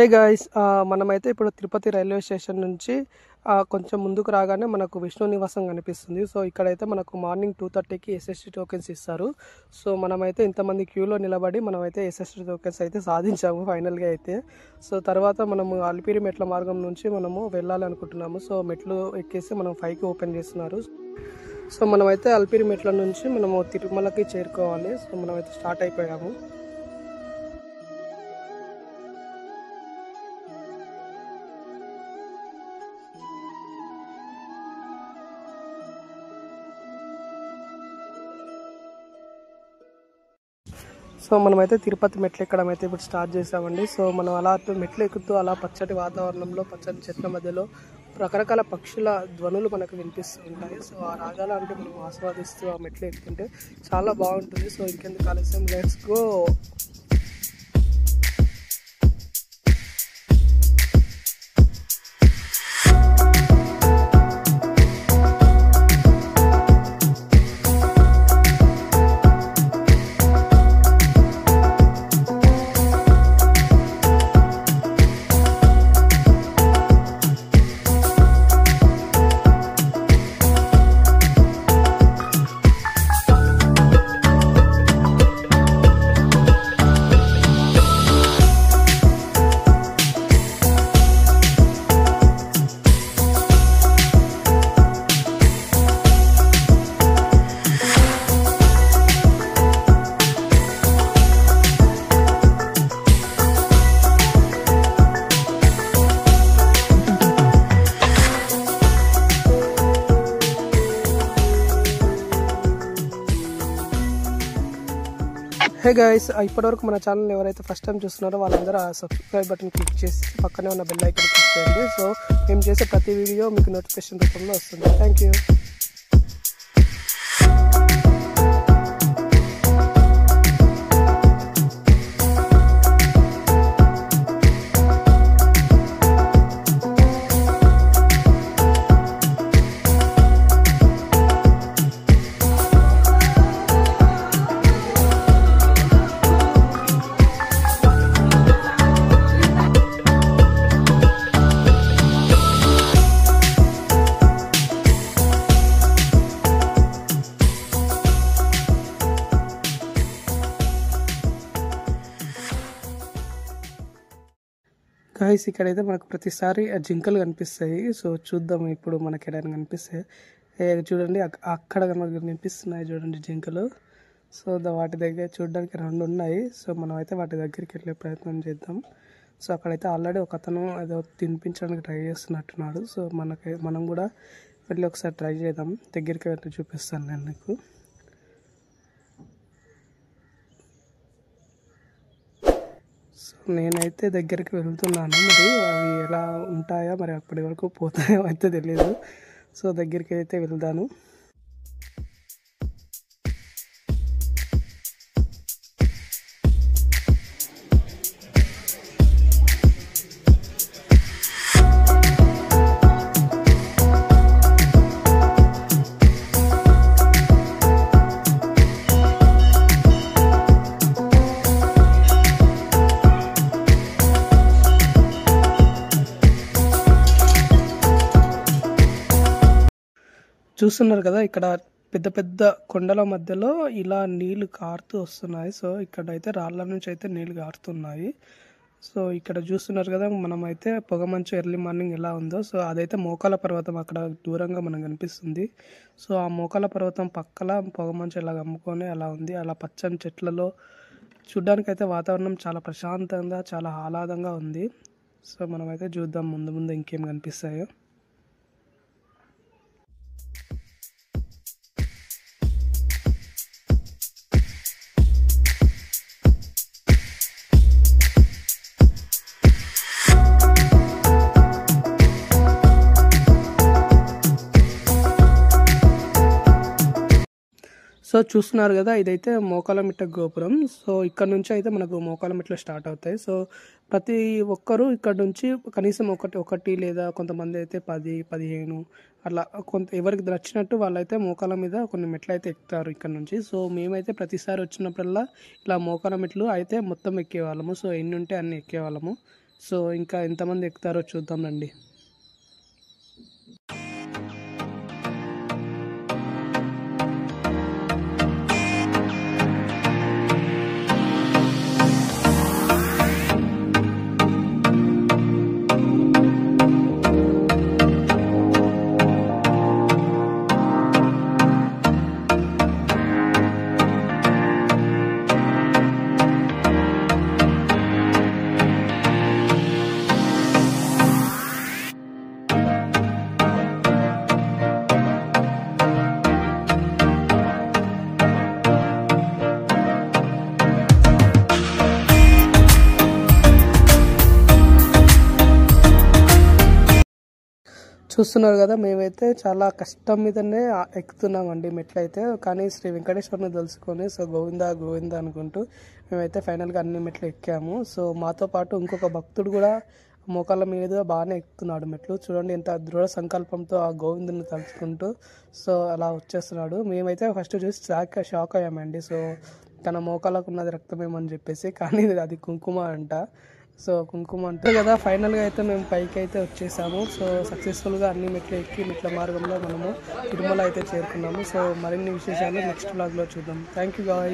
Hey guys, మనమైతే ఇప్పుడు Tirupati railway station నుంచి కొంచెం ముందుకు రాగానే మనకు విష్ణు నివాసం కనిపిస్తుంది. సో ఇక్కడైతే మనకు మార్నింగ్ 2:30కి ఎస్ఎస్టీ టోకెన్స్ ఇస్తారు. సో మనమైతే ఇంతమంది క్యూలో నిలబడి మనమైతే ఎస్ఎస్టీ టోకెన్స్ అయితే సాధించాము ఫైనల్గా అయితే. సో తర్వాత మనము అలిపిరి మెట్ల మార్గం నుంచి మనము వెళ్ళాలి అనుకుంటున్నాము. సో మెట్లు ఎక్కేసి మనం 5కి ఓపెన్ చేస్తున్నారు. సో మనమైతే అలిపిరి మెట్ల నుంచి మనము తిరుమలకి చేరుకోవాలి. సో మనమైతే స్టార్ట్ అయిపోయాము. సో మనమైతే తిరుపతి మెట్లు ఎక్కడం అయితే ఇప్పుడు స్టార్ట్ చేసామండి. సో మనం అలా మెట్లు ఎక్కుతూ అలా పచ్చటి వాతావరణంలో పచ్చని చెట్ల మధ్యలో రకరకాల పక్షుల ధ్వనులు మనకు వినిపిస్తూ ఉంటాయి. సో ఆ రాగాలు అంటే మనం ఆస్వాదిస్తూ ఆ మెట్లు ఎక్కుతుంటే చాలా బాగుంటుంది. సో ఇంకెందుకు ఆలస్యం, లెట్స్ గో. హే గైస్, ఇప్పటివరకు మన ఛానల్ ఎవరైతే ఫస్ట్ టైం చూస్తున్నారో వాళ్ళందరూ ఆ సబ్స్క్రైబ్ బటన్ క్లిక్ చేసి పక్కనే ఉన్న బెల్ ఐకాన్ క్లిక్ చేయండి. సో మేము చేసే ప్రతి వీడియో మీకు నోటిఫికేషన్ రూపంలో వస్తుంది. Thank you. గాయస్, ఇక్కడైతే మనకు ప్రతిసారి జింకలు కనిపిస్తాయి. సో చూద్దాం ఇప్పుడు మనకి ఎక్కడైనా కనిపిస్తాయి. చూడండి, అక్కడ కనిపిస్తున్నాయి చూడండి జింకలు. సో వాటి దగ్గర చూడడానికి 2 ఉన్నాయి. సో మనం అయితే వాటి దగ్గరికి వెళ్ళే ప్రయత్నం చేద్దాం. సో అక్కడైతే ఆల్రెడీ ఒక అతను ఏదో తినిపించడానికి ట్రై చేస్తున్నట్టున్నాడు. సో మనం కూడా వెళ్ళి ఒకసారి ట్రై చేద్దాం. దగ్గరికి వెళ్ళి చూపిస్తాను నేను మీకు. సో నేనైతే దగ్గరికి వెళ్తున్నాను. మరి అవి ఎలా ఉంటాయో, మరి అప్పటి వరకు పోతాయో అయితే తెలియదు. సో దగ్గరికి అయితే వెళ్దాను. చూస్తున్నారు కదా, ఇక్కడ పెద్ద పెద్ద కొండల మధ్యలో ఇలా నీళ్లు కారుతూ వస్తున్నాయి. సో ఇక్కడైతే రాళ్ళ నుంచి అయితే నీళ్లు కారుతున్నాయి. సో ఇక్కడ చూస్తున్నారు కదా, మనమైతే పొగమంచు ఎర్లీ మార్నింగ్ ఎలా ఉందో. సో అదైతే మోకాల పర్వతం అక్కడ దూరంగా మనకు కనిపిస్తుంది. సో ఆ మోకాల పర్వతం పక్కల పొగమంచు ఎలా కమ్ముకొని అలా ఉంది. అలా పచ్చని చెట్లలో చూడ్డానికైతే వాతావరణం చాలా ప్రశాంతంగా, చాలా ఆహ్లాదంగా ఉంది. సో మనమైతే చూద్దాం ముందు ముందు ఇంకేం కనిపిస్తాయో. సో చూస్తున్నారు కదా, ఇదైతే మోకాలమిట్ట గోపురం. సో ఇక్కడ నుంచి అయితే మనకు మోకాలమిట్లు స్టార్ట్ అవుతాయి. సో ప్రతి ఒక్కరూ ఇక్కడ నుంచి కనీసం ఒకటి లేదా కొంతమంది అయితే 10, 15 అట్లా ఎవరికి నచ్చినట్టు వాళ్ళైతే మోకాల మీద కొన్ని మెట్లు అయితే ఎక్కుతారు ఇక్కడ నుంచి. సో మేమైతే ప్రతిసారి వచ్చినప్పుడల్లా ఇలా మోకాల మెట్లు అయితే మొత్తం ఎక్కేవాళ్ళము. సో ఎన్ని ఉంటే అన్ని ఎక్కేవాళ్ళము. సో ఇంకా ఎంతమంది ఎక్కుతారో చూద్దాం రండి. చూస్తున్నారు కదా, మేమైతే చాలా కష్టం మీదనే ఎక్కుతున్నామండి మెట్లయితే. కానీ శ్రీ వెంకటేశ్వరుని తెలుసుకొని సో గోవిందా గోవిందా అనుకుంటూ మేమైతే ఫైనల్గా అన్ని మెట్లు ఎక్కాము. సో మాతో పాటు ఇంకొక భక్తుడు కూడా మోకాళ్ళ మీద బాగానే ఎక్కుతున్నాడు మెట్లు. చూడండి ఎంత దృఢ సంకల్పంతో ఆ గోవిందుని తలుచుకుంటూ సో అలా వచ్చేస్తున్నాడు. మేమైతే ఫస్ట్ చూసి షాక్ అయ్యామండి. సో తన మోకాళ్ళకు ఉన్నది రక్తమేమని చెప్పేసి, కానీ అది కుంకుమ అంట. సో కుంకుమ అంటే కదా, ఫైనల్గా అయితే మేము పైకి అయితే వచ్చేసాము. సో సక్సెస్ఫుల్గా అన్ని మెట్లు ఎక్కి మెట్ల మార్గంలో మనము తిరుమల అయితే చేరుకున్నాము. సో మరిన్ని విశేషాలు నెక్స్ట్ వ్లాగ్లో చూద్దాం. Thank you guys.